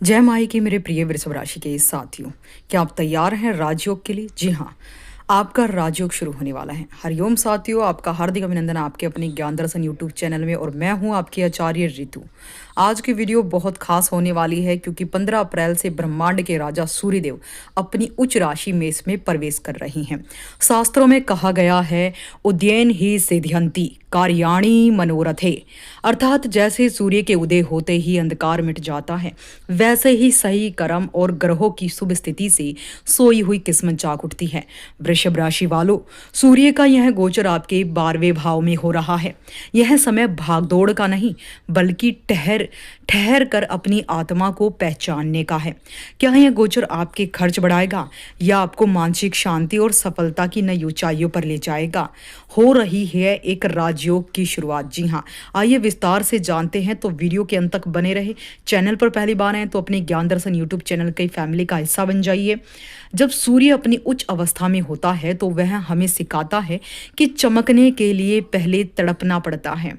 जय माही की मेरे प्रिय वृषभ राशि के साथियों। क्या आप तैयार हैं राजयोग के लिए? जी हाँ, आपका राजयोग शुरू होने वाला है। हरिओम साथियों, आपका हार्दिक अभिनंदन आपके अपने ज्ञान दर्शन यूट्यूब चैनल में। और मैं हूं आपकी आचार्य रितु। आज की वीडियो बहुत खास होने वाली है क्योंकि 15 अप्रैल से ब्रह्मांड के राजा सूर्यदेव अपनी उच्च राशि मेष में प्रवेश कर रही हैं। शास्त्रों में कहा गया है, उदयन ही सिद्ध्यंति कार्याणि मनोरथे। अर्थात जैसे सूर्य के उदय होते ही अंधकार मिट जाता है, वैसे ही सही कर्म और ग्रहों की शुभ स्थिति से सोई हुई किस्मत जाग उठती है। वृषभ राशि वालों, सूर्य का यह गोचर आपके 12वें भाव में हो रहा है। यह समय भागदौड़ का नहीं, बल्कि ठहर ठहर कर अपनी आत्मा को पहचानने का है। क्या यह गोचर आपके खर्च बढ़ाएगा या आपको मानसिक शांति और सफलता की नई ऊंचाइयों पर ले जाएगा? हो रही है एक राजयोग की शुरुआत। जी हाँ, आइए विस्तार से जानते हैं, तो वीडियो के अंत तक बने रहे। चैनल पर पहली बार आए तो अपने ज्ञान दर्शन यूट्यूब चैनल की फैमिली का हिस्सा बन जाइए। जब सूर्य अपनी उच्च अवस्था में होता है तो वह हमें सिखाता है कि चमकने के लिए पहले तड़पना पड़ता है।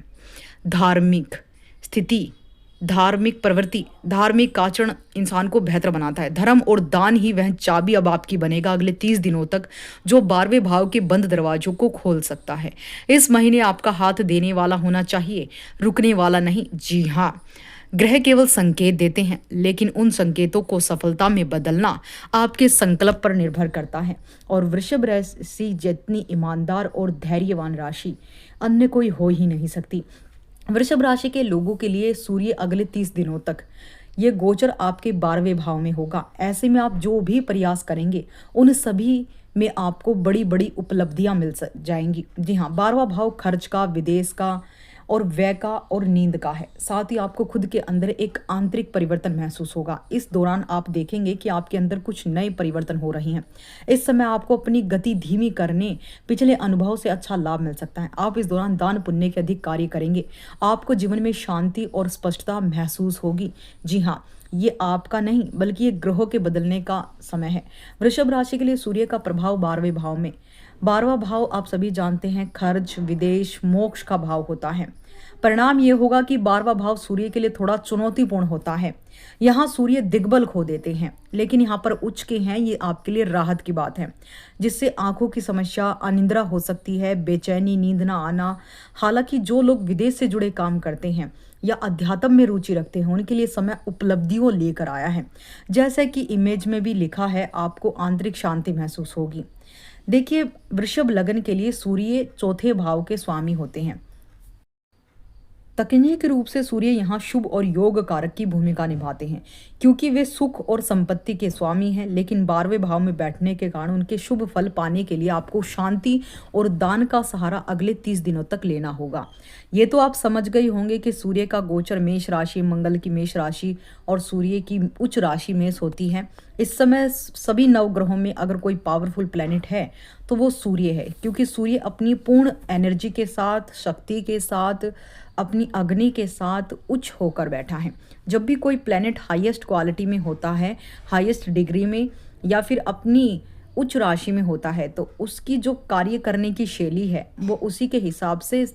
धार्मिक स्थिति, धार्मिक प्रवृत्ति, धार्मिक आचरण इंसान को बेहतर बनाता है। धर्म और दान ही वह चाबी अब आपकी बनेगा अगले 30 दिनों तक, जो 12वें भाव के बंद दरवाजों को खोल सकता है। इस महीने आपका हाथ देने वाला होना चाहिए, रुकने वाला नहीं। जी हाँ, ग्रह केवल संकेत देते हैं, लेकिन उन संकेतों को सफलता में बदलना आपके संकल्प पर निर्भर करता है। और वृषभ राशि जितनी ईमानदार और धैर्यवान राशि अन्य कोई हो ही नहीं सकती। वृषभ राशि के लोगों के लिए सूर्य अगले 30 दिनों तक ये गोचर आपके 12वें भाव में होगा। ऐसे में आप जो भी प्रयास करेंगे उन सभी में आपको बड़ी बड़ी उपलब्धियां मिल जाएंगी। जी हाँ, 12वां भाव खर्च का, विदेश का और व्यय का और नींद का है। साथ ही आपको खुद के अंदर एक आंतरिक परिवर्तन महसूस होगा। इस दौरान आप देखेंगे कि आपके अंदर कुछ नए परिवर्तन हो रहे हैं। इस समय आपको अपनी गति धीमी करने, पिछले अनुभव से अच्छा लाभ मिल सकता है। आप इस दौरान दान पुण्य के अधिक कार्य करेंगे। आपको जीवन में शांति और स्पष्टता महसूस होगी। जी हाँ, ये आपका नहीं बल्कि ये ग्रहों के बदलने का समय है। वृषभ राशि के लिए सूर्य का प्रभाव 12वें भाव में। 12वां भाव आप सभी जानते हैं खर्च, विदेश, मोक्ष का भाव होता है। परिणाम ये होगा कि 12वां भाव सूर्य के लिए थोड़ा चुनौतीपूर्ण होता है। यहाँ सूर्य दिग्बल खो देते हैं, लेकिन यहाँ पर उच्च के हैं, ये आपके लिए राहत की बात है, जिससे आंखों की समस्या, अनिद्रा हो सकती है, बेचैनी, नींद ना आना। हालांकि जो लोग विदेश से जुड़े काम करते हैं या अध्यात्म में रुचि रखते हैं, उनके लिए समय उपलब्धियों लेकर आया है। जैसे कि इमेज में भी लिखा है, आपको आंतरिक शांति महसूस होगी। देखिए, वृषभ लग्न के लिए सूर्य चौथे भाव के स्वामी होते हैं। तकनीक रूप से सूर्य यहाँ शुभ और योग कारक की भूमिका निभाते हैं, क्योंकि वे सुख और संपत्ति के स्वामी हैं। लेकिन 12वें भाव में बैठने के कारण उनके शुभ फल पाने के लिए आपको शांति और दान का सहारा अगले 30 दिनों तक लेना होगा। ये तो आप समझ गए होंगे कि सूर्य का गोचर मेष राशि, मंगल की मेष राशि और सूर्य की उच्च राशि मेष होती है। इस समय सभी नवग्रहों में अगर कोई पावरफुल प्लेनेट है तो वो सूर्य है, क्योंकि सूर्य अपनी पूर्ण एनर्जी के साथ, शक्ति के साथ, अपनी अग्नि के साथ उच्च होकर बैठा है। जब भी कोई प्लेनेट हाईएस्ट क्वालिटी में होता है, हाईएस्ट डिग्री में या फिर अपनी उच्च राशि में होता है, तो उसकी जो कार्य करने की शैली है वो उसी के हिसाब से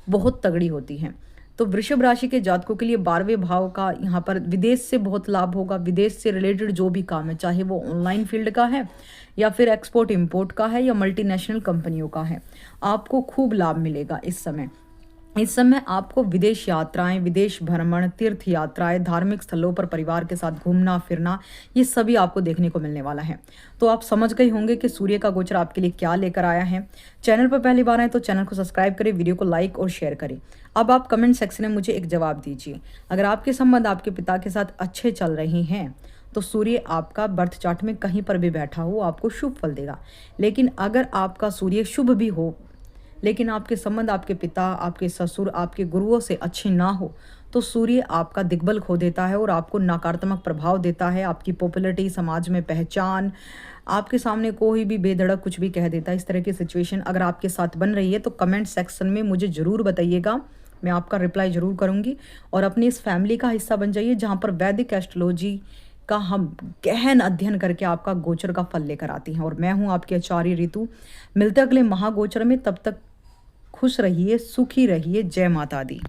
बहुत तगड़ी होती है। तो वृषभ राशि के जातकों के लिए 12वें भाव का यहाँ पर विदेश से बहुत लाभ होगा। विदेश से रिलेटेड जो भी काम है, चाहे वो ऑनलाइन फील्ड का है या फिर एक्सपोर्ट इंपोर्ट का है या मल्टीनेशनल कंपनियों का है, आपको खूब लाभ मिलेगा इस समय। इस समय आपको विदेश यात्राएं, विदेश भ्रमण, तीर्थ यात्राएं, धार्मिक स्थलों पर परिवार के साथ घूमना फिरना, ये सभी आपको देखने को मिलने वाला है। तो आप समझ गए होंगे कि सूर्य का गोचर आपके लिए क्या लेकर आया है। चैनल पर पहली बार आए तो चैनल को सब्सक्राइब करें, वीडियो को लाइक और शेयर करें। अब आप कमेंट सेक्शन में मुझे एक जवाब दीजिए। अगर आपके संबंध आपके पिता के साथ अच्छे चल रहे हैं तो सूर्य आपका बर्थ चार्ट में कहीं पर भी बैठा हो आपको शुभ फल देगा। लेकिन अगर आपका सूर्य शुभ भी हो लेकिन आपके संबंध आपके पिता, आपके ससुर, आपके गुरुओं से अच्छे ना हो तो सूर्य आपका दिग्बल खो देता है और आपको नकारात्मक प्रभाव देता है। आपकी पॉपुलैरिटी, समाज में पहचान, आपके सामने कोई भी बेधड़क कुछ भी कह देता है। इस तरह की सिचुएशन अगर आपके साथ बन रही है तो कमेंट सेक्शन में मुझे ज़रूर बताइएगा, मैं आपका रिप्लाई ज़रूर करूँगी। और अपनी इस फैमिली का हिस्सा बन जाइए जहाँ पर वैदिक एस्ट्रोलॉजी का हम गहन अध्ययन करके आपका गोचर का फल लेकर आती हैं। और मैं हूँ आपकी आचार्य रितु। मिलते अगले महागोचर में, तब तक खुश रहिए, सुखी रहिए। जय माता दी।